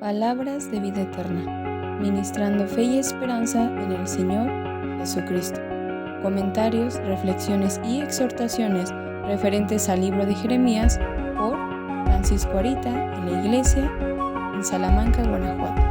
Palabras de vida eterna, ministrando fe y esperanza en el Señor Jesucristo. Comentarios, reflexiones y exhortaciones referentes al libro de Jeremías por Francisco Arita en la iglesia en Salamanca, Guanajuato.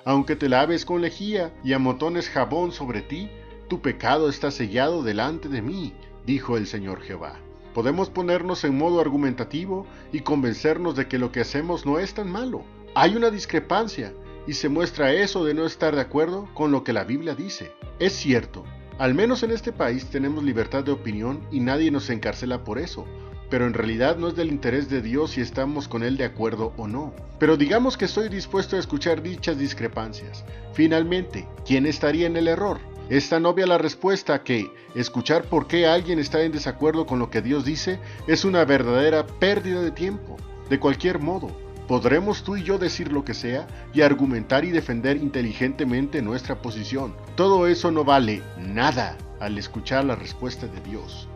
Aunque te laves con lejía y amontones jabón sobre ti, tu pecado está sellado delante de mí, dijo el Señor Jehová. Podemos ponernos en modo argumentativo y convencernos de que lo que hacemos no es tan malo. Hay una discrepancia, y se muestra eso de no estar de acuerdo con lo que la Biblia dice. Es cierto, al menos en este país tenemos libertad de opinión y nadie nos encarcela por eso. Pero en realidad no es del interés de Dios si estamos con Él de acuerdo o no. Pero digamos que estoy dispuesto a escuchar dichas discrepancias. Finalmente, ¿quién estaría en el error? Es tan obvia la respuesta que escuchar por qué alguien está en desacuerdo con lo que Dios dice es una verdadera pérdida de tiempo. De cualquier modo, podremos tú y yo decir lo que sea y argumentar y defender inteligentemente nuestra posición. Todo eso no vale nada al escuchar la respuesta de Dios.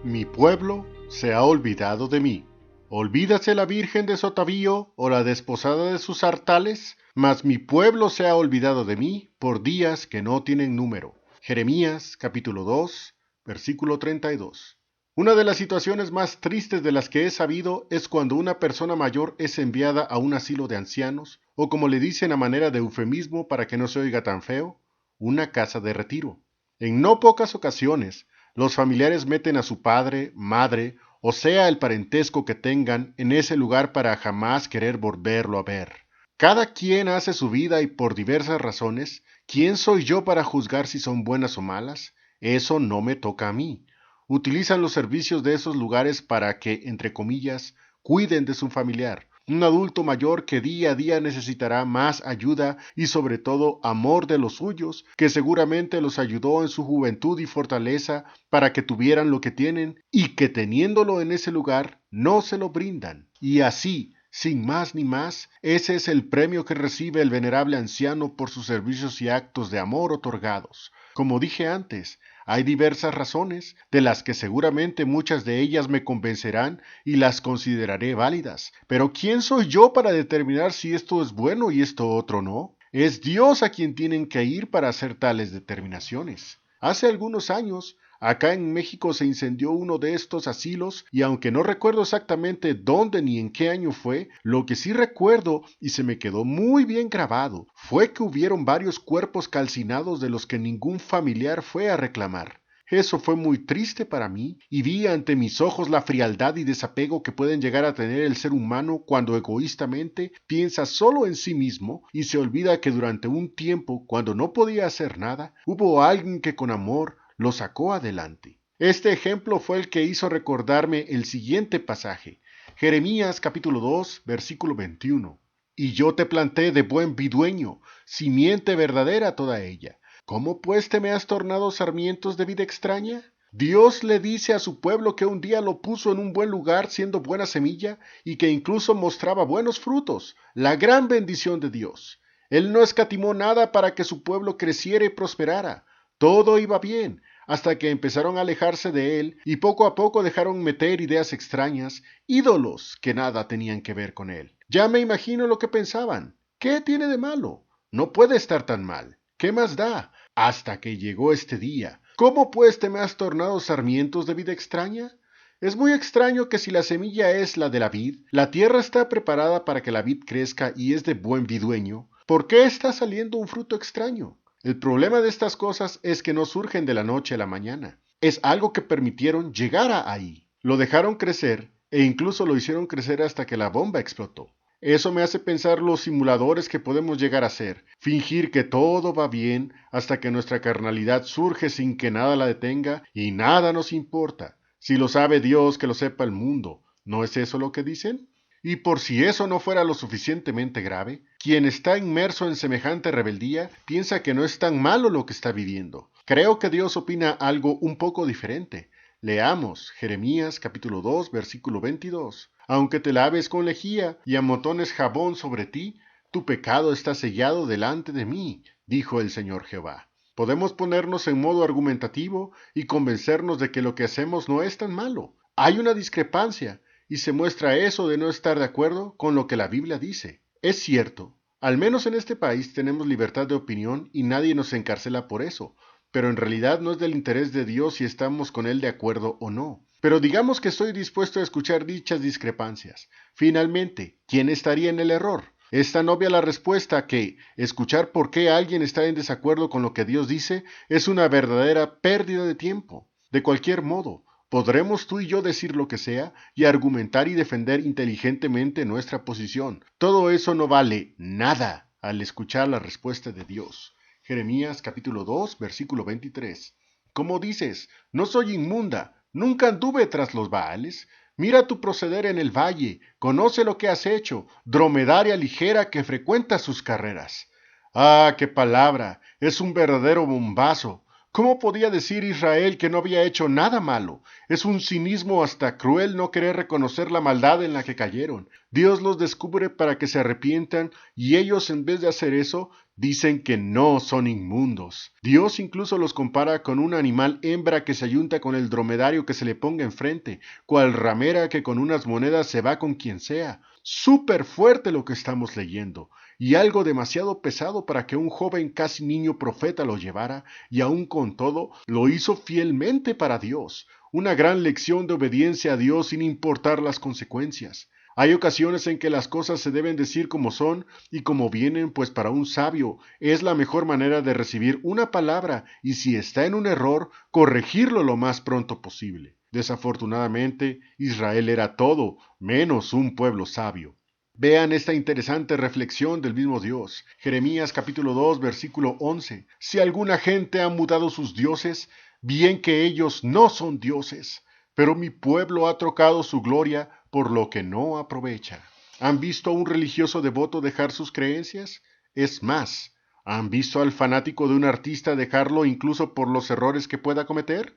Mi pueblo se ha olvidado de mí. ¿Olvídase la virgen de Sotavío o la desposada de sus sartales? Mas mi pueblo se ha olvidado de mí por días que no tienen número. Jeremías capítulo 2, versículo 32. Una de las situaciones más tristes de las que he sabido es cuando una persona mayor es enviada a un asilo de ancianos, o como le dicen a manera de eufemismo para que no se oiga tan feo, una casa de retiro. En no pocas ocasiones, los familiares meten a su padre, madre, o sea el parentesco que tengan, en ese lugar para jamás querer volverlo a ver. Cada quien hace su vida y por diversas razones, ¿quién soy yo para juzgar si son buenas o malas? Eso no me toca a mí. Utilizan los servicios de esos lugares para que, entre comillas, cuiden de su familiar. Un adulto mayor que día a día necesitará más ayuda y sobre todo amor de los suyos, que seguramente los ayudó en su juventud y fortaleza para que tuvieran lo que tienen y que teniéndolo en ese lugar no se lo brindan. Y así, sin más ni más, ese es el premio que recibe el venerable anciano por sus servicios y actos de amor otorgados. Como dije antes, hay diversas razones, de las que seguramente muchas de ellas me convencerán y las consideraré válidas. Pero ¿quién soy yo para determinar si esto es bueno y esto otro no? Es Dios a quien tienen que ir para hacer tales determinaciones. Hace algunos años, acá en México se incendió uno de estos asilos y aunque no recuerdo exactamente dónde ni en qué año fue, lo que sí recuerdo y se me quedó muy bien grabado fue que hubieron varios cuerpos calcinados de los que ningún familiar fue a reclamar. Eso fue muy triste para mí y vi ante mis ojos la frialdad y desapego que pueden llegar a tener el ser humano cuando egoístamente piensa solo en sí mismo y se olvida que durante un tiempo, cuando no podía hacer nada, hubo alguien que con amor lo sacó adelante. Este ejemplo fue el que hizo recordarme el siguiente pasaje, Jeremías capítulo 2, versículo 21. Y yo te planté de buen vidueño, simiente verdadera toda ella. ¿Cómo pues te me has tornado sarmientos de vida extraña? Dios le dice a su pueblo que un día lo puso en un buen lugar siendo buena semilla y que incluso mostraba buenos frutos, la gran bendición de Dios. Él no escatimó nada para que su pueblo creciera y prosperara. Todo iba bien, hasta que empezaron a alejarse de él y poco a poco dejaron meter ideas extrañas, ídolos que nada tenían que ver con él. Ya me imagino lo que pensaban. ¿Qué tiene de malo? No puede estar tan mal. ¿Qué más da? Hasta que llegó este día. ¿Cómo pues te me has tornado sarmientos de vida extraña? Es muy extraño que si la semilla es la de la vid, la tierra está preparada para que la vid crezca y es de buen vidueño. ¿Por qué está saliendo un fruto extraño? El problema de estas cosas es que no surgen de la noche a la mañana. Es algo que permitieron llegar a ahí. Lo dejaron crecer e incluso lo hicieron crecer hasta que la bomba explotó. Eso me hace pensar los simuladores que podemos llegar a ser. Fingir que todo va bien hasta que nuestra carnalidad surge sin que nada la detenga y nada nos importa. Si lo sabe Dios, que lo sepa el mundo. ¿No es eso lo que dicen? Y por si eso no fuera lo suficientemente grave, quien está inmerso en semejante rebeldía piensa que no es tan malo lo que está viviendo. Creo que Dios opina algo un poco diferente. Leamos Jeremías capítulo 2, versículo 22. Aunque te laves con lejía y amontones jabón sobre ti, Tu pecado está sellado delante de mí, dijo el Señor Jehová. Podemos ponernos en modo argumentativo y convencernos de que lo que hacemos no es tan malo. Hay una discrepancia, y se muestra eso de no estar de acuerdo con lo que la Biblia dice. Es cierto, al menos en este país tenemos libertad de opinión y nadie nos encarcela por eso, pero en realidad no es del interés de Dios si estamos con Él de acuerdo o no. Pero digamos que estoy dispuesto a escuchar dichas discrepancias. Finalmente, ¿quién estaría en el error? Es tan obvia la respuesta que escuchar por qué alguien está en desacuerdo con lo que Dios dice es una verdadera pérdida de tiempo. De cualquier modo, podremos tú y yo decir lo que sea y argumentar y defender inteligentemente nuestra posición. Todo eso no vale nada al escuchar la respuesta de Dios. Jeremías capítulo 2, versículo 23. ¿Cómo dices? No soy inmunda, nunca anduve tras los Baales. Mira tu proceder en el valle, conoce lo que has hecho, dromedaria ligera que frecuenta sus carreras. ¡Ah, qué palabra! Es un verdadero bombazo. ¿Cómo podía decir Israel que no había hecho nada malo? Es un cinismo hasta cruel no querer reconocer la maldad en la que cayeron. Dios los descubre para que se arrepientan y ellos en vez de hacer eso, dicen que no son inmundos. Dios incluso los compara con un animal hembra que se ayunta con el dromedario que se le ponga enfrente, cual ramera que con unas monedas se va con quien sea. Súper fuerte lo que estamos leyendo, y algo demasiado pesado para que un joven casi niño profeta lo llevara, y aun con todo, lo hizo fielmente para Dios. Una gran lección de obediencia a Dios sin importar las consecuencias. Hay ocasiones en que las cosas se deben decir como son y como vienen, pues para un sabio es la mejor manera de recibir una palabra y si está en un error, corregirlo lo más pronto posible. Desafortunadamente, Israel era todo menos un pueblo sabio. Vean esta interesante reflexión del mismo Dios. Jeremías capítulo 2, versículo 11. Si alguna gente ha mudado sus dioses, bien que ellos no son dioses, pero mi pueblo ha trocado su gloria por lo que no aprovecha. ¿Han visto a un religioso devoto dejar sus creencias? Es más, ¿han visto al fanático de un artista dejarlo incluso por los errores que pueda cometer?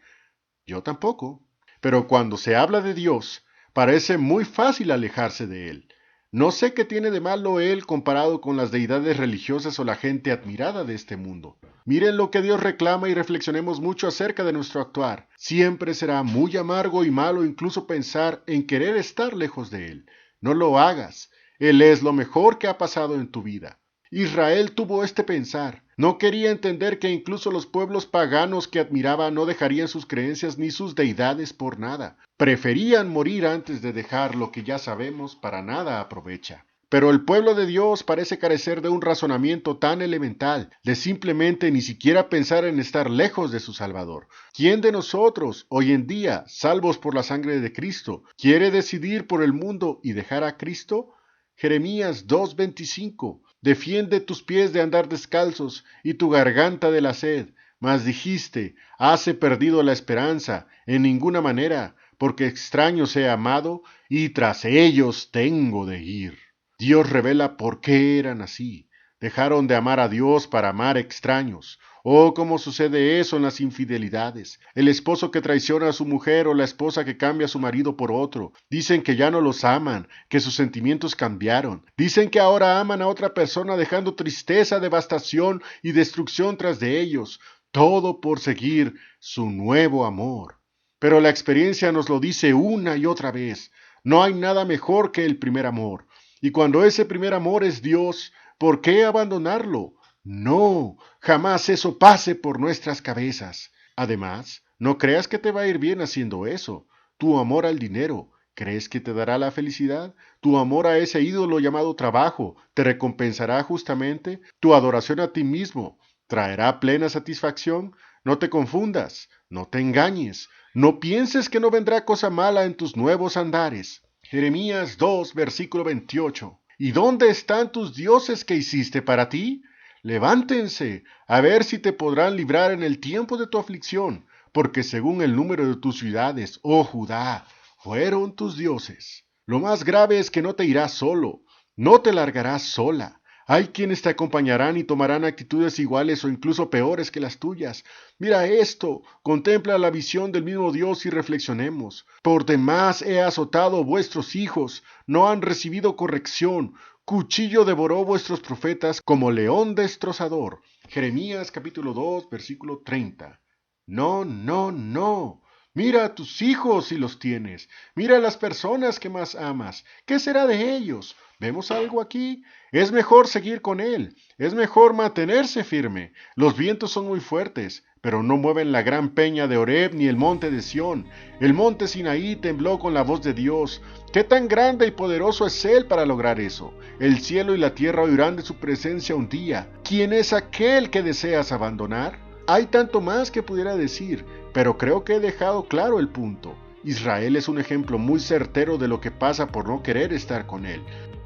Yo tampoco. Pero cuando se habla de Dios, parece muy fácil alejarse de Él. No sé qué tiene de malo Él comparado con las deidades religiosas o la gente admirada de este mundo. Miren lo que Dios reclama y reflexionemos mucho acerca de nuestro actuar. Siempre será muy amargo y malo incluso pensar en querer estar lejos de Él. No lo hagas. Él es lo mejor que ha pasado en tu vida. Israel tuvo este pensar. No quería entender que incluso los pueblos paganos que admiraba no dejarían sus creencias ni sus deidades por nada. Preferían morir antes de dejar lo que ya sabemos para nada aprovecha. Pero el pueblo de Dios parece carecer de un razonamiento tan elemental, de simplemente ni siquiera pensar en estar lejos de su Salvador. ¿Quién de nosotros, hoy en día, salvos por la sangre de Cristo, quiere decidir por el mundo y dejar a Cristo? Jeremías 2:25. Defiende tus pies de andar descalzos y tu garganta de la sed. Mas dijiste, hase perdido la esperanza, en ninguna manera, porque extraños he amado, y tras ellos tengo de ir. Dios revela por qué eran así. Dejaron de amar a Dios para amar extraños. Oh, cómo sucede eso en las infidelidades. El esposo que traiciona a su mujer o la esposa que cambia a su marido por otro. Dicen que ya no los aman, que sus sentimientos cambiaron. Dicen que ahora aman a otra persona dejando tristeza, devastación y destrucción tras de ellos. Todo por seguir su nuevo amor. Pero la experiencia nos lo dice una y otra vez. No hay nada mejor que el primer amor. Y cuando ese primer amor es Dios, ¿por qué abandonarlo? No, jamás eso pase por nuestras cabezas. Además, no creas que te va a ir bien haciendo eso. Tu amor al dinero, ¿crees que te dará la felicidad? Tu amor a ese ídolo llamado trabajo, ¿te recompensará justamente? Tu adoración a ti mismo, ¿traerá plena satisfacción? No te confundas, no te engañes, no pienses que no vendrá cosa mala en tus nuevos andares. Jeremías 2, versículo 28. ¿Y dónde están tus dioses que hiciste para ti? Levántense, a ver si te podrán librar en el tiempo de tu aflicción, porque según el número de tus ciudades, oh Judá, fueron tus dioses. Lo más grave es que no te irás solo, no te largarás sola. Hay quienes te acompañarán y tomarán actitudes iguales o incluso peores que las tuyas. Mira esto, contempla la visión del mismo Dios y reflexionemos. Por demás he azotado vuestros hijos, no han recibido corrección. cuchillo devoró vuestros profetas como león destrozador. Jeremías capítulo 2, versículo 30. No, no, no. Mira a tus hijos si los tienes. Mira a las personas que más amas. ¿Qué será de ellos? ¿Vemos algo aquí? Es mejor seguir con él. Es mejor mantenerse firme. Los vientos son muy fuertes, pero no mueven la gran peña de Horeb ni el monte de Sión. El monte Sinaí tembló con la voz de Dios. ¿Qué tan grande y poderoso es Él para lograr eso? El cielo y la tierra oirán de su presencia un día. ¿Quién es aquel que deseas abandonar? Hay tanto más que pudiera decir, pero creo que he dejado claro el punto. Israel es un ejemplo muy certero de lo que pasa por no querer estar con Él.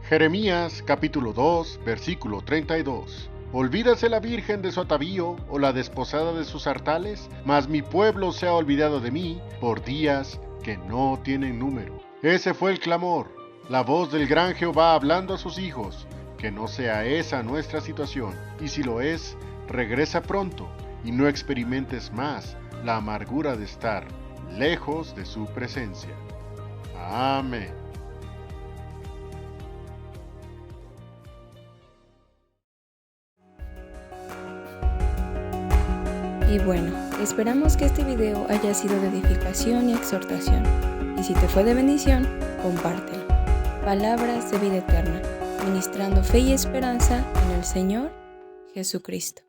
Jeremías capítulo 2, versículo 32. ¿Olvídase la virgen de su atavío o la desposada de sus sartales? Mas mi pueblo se ha olvidado de mí por días que no tienen número. Ese fue el clamor, la voz del gran Jehová hablando a sus hijos. Que no sea esa nuestra situación, y si lo es, regresa pronto y no experimentes más la amargura de estar lejos de su presencia. Amén. Y bueno, esperamos que este video haya sido de edificación y exhortación. Y si te fue de bendición, compártelo. Palabras de vida eterna, ministrando fe y esperanza en el Señor Jesucristo.